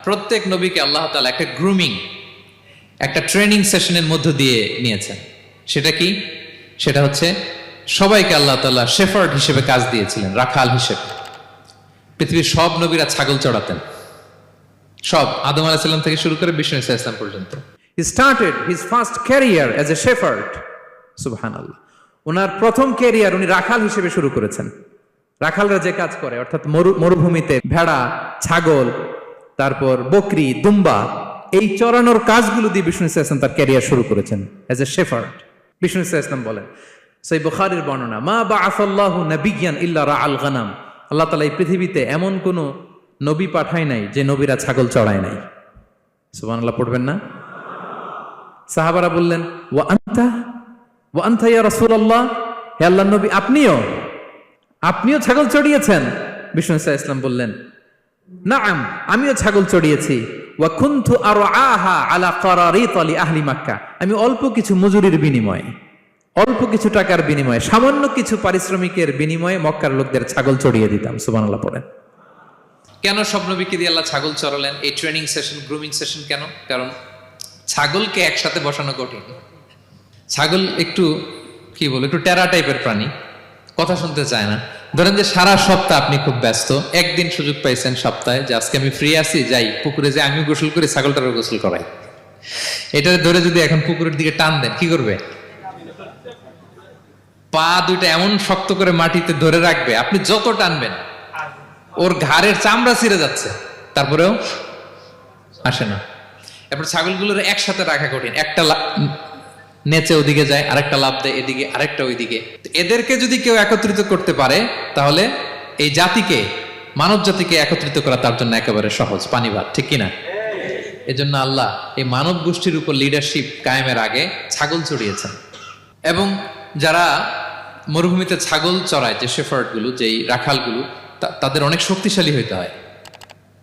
প্রত্যেক নবীকে আল্লাহ তাআলা একটা গ্রুমিং, একটা ট্রেনিং সেশনের মধ্য দিয়ে নিয়েছেন। সেটা কি? সেটা হচ্ছে সবাইকে আল্লাহ তাআলা শেফার্ড হিসেবে কাজ দিয়েছিলেন, রাখাল হিসেবে। পৃথিবীর সব নবীরা ছাগল চড়াতেন, সব, আদম আলাইহিস সালাম থেকে শুরু করে বিষ্ণু ইসা ইসলাম পর্যন্ত। He started his first career as a shepherd. সুবহানাল্লাহ। ওনার প্রথম ক্যারিয়ার উনি রাখাল হিসেবে শুরু করেছেন। রাখালরা যে কাজ করে, অর্থাৎ মরুভূমিতে ভেড়া, ছাগল, তারপর বকরি, দুম্বা, এই চড়ানোর কাজগুলো দিয়ে বিষ্ণু ইসা ইসলাম তার ক্যারিয়ার শুরু করেছেন এজ এ শেফার্ড। বিষ্ণু ইসা ইসলাম বলেন, সহিহ বুখারীর বর্ণনা, মা বাআসাল্লাহু নাবিয়্যান ইল্লা রাআল গানাম। আল্লাহ তাআলা এই পৃথিবীতে এমন কোন নবী পাঠায় নাই যে নবীরা ছাগল চড়ায় নাই। সুবহানাল্লাহ পড়বেন না? সাহাবারা বললেন, ওয়া আনতা ইয়া রাসূলুল্লাহ, হে আল্লাহর নবী, আপনিও ছাগল চড়িয়েছেন? বিষ্ণু ইসা ইসলাম বললেন, নাআম, আমিও ছাগল চড়িয়েছি। ওয়া কুনতু আরআহা আলা কারারিত লি আহলি মক্কা। আমি অল্প কিছু মজুরির বিনিময়ে, অল্প কিছু টাকার বিনিময়ে, সামান্য কিছু পারিশ্রমিকের বিনিময়ে মক্কার লোকদের ছাগল চড়িয়ে দিতাম। সুবহানাল্লাহ পড়েন। কেন সব নবীকে দিয়ে আল্লাহ ছাগল চড়ালেন? এই ট্রেনিং সেশন, গ্রুমিং সেশন কেন? কারণ ছাগলকে একসাথে বসানো কঠিন। ছাগল একটু কি বল, একটু টেরা টাইপের প্রাণী, কথা শুনতে চায় না। ধরেন যে সারা সপ্তাহ আপনি খুব ব্যস্ত, একদিন সুযোগ পাইছেন সপ্তাহে যে আজকে আমি ফ্রি আছি, যাই পুকুরে যাই, আমিও গোসল করি, ছাগলটারও গোসল করাই। এটা ধরে যদি এখন পুকুরের দিকে টান দেন, কি করবে? পা দুইটা এমন শক্ত করে মাটিতে ধরে রাখবে, আপনি যত টানবেন ওর ঘাড়ের চামড়া ছিঁড়ে যাচ্ছে, তারপরেও আসে না। এরপর ছাগলগুলোর একসাথে রাখা কঠিন, একটা নেচে ওদিকে যায়, আরেকটা লাফ দেয় এদিকে, আরেকটা ওইদিকে। এদেরকে যদি কেউ একত্রিত করতে পারে, তাহলে এই জাতিকে, মানব জাতিকে একত্রিত করা তার জন্য একেবারে সহজ, পানি ভাত, ঠিক কিনা? এজন্য আল্লাহ এই মানব গোষ্ঠীর উপর লিডারশিপ কায়েমের আগে ছাগল চড়িয়েছেন। এবং যারা মরুভূমিতে ছাগল চড়ায়, যে শেফার্ড গুলো, যেই রাখালগুলো, তাদের অনেক শক্তিশালী হইতে হয়।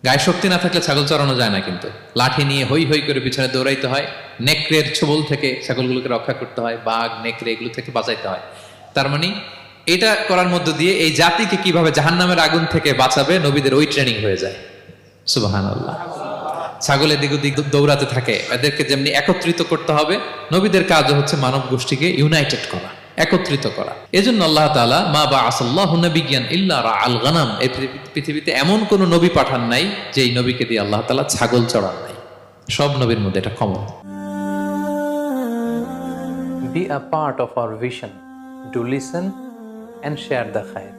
গায়ে শক্তি না থাকলে ছাগল চড়ানো যায় না, কিন্তু লাঠি নিয়ে হই হই করে পিছনে দৌড়াইতে হয়, নেকড়ের ছোবল থেকে ছাগলগুলোকে রক্ষা করতে হয়, বাঘ, নেকড়ে এগুলো থেকে বাঁচাইতে হয়। তার মানে এটা করার মধ্য দিয়ে এই জাতিকে কিভাবে জাহান্নামের আগুন থেকে বাঁচাবে, নবীদের ওই ট্রেনিং হয়ে যায়। সুবহানাল্লাহ। ছাগল এদিক ওদিক দৌড়াতে থাকে, এদেরকে যেমনি একত্রিত করতে হবে, নবীদের কাজও হচ্ছে মানব গোষ্ঠীকে ইউনাইটেড করা, একত্রিত করা। এজন্য আল্লাহ তাআলা মা বাআসাল্লাহু নাবিয়্যান ইল্লা রাআল গানাম, এই পৃথিবীতে এমন কোন নবী পাঠান নাই যে এই নবীকে দিয়ে আল্লাহ তাআলা ছাগল চড়ান নাই। সব নবীর মধ্যে এটা common. Be a part of our vision. Do listen and share the khair.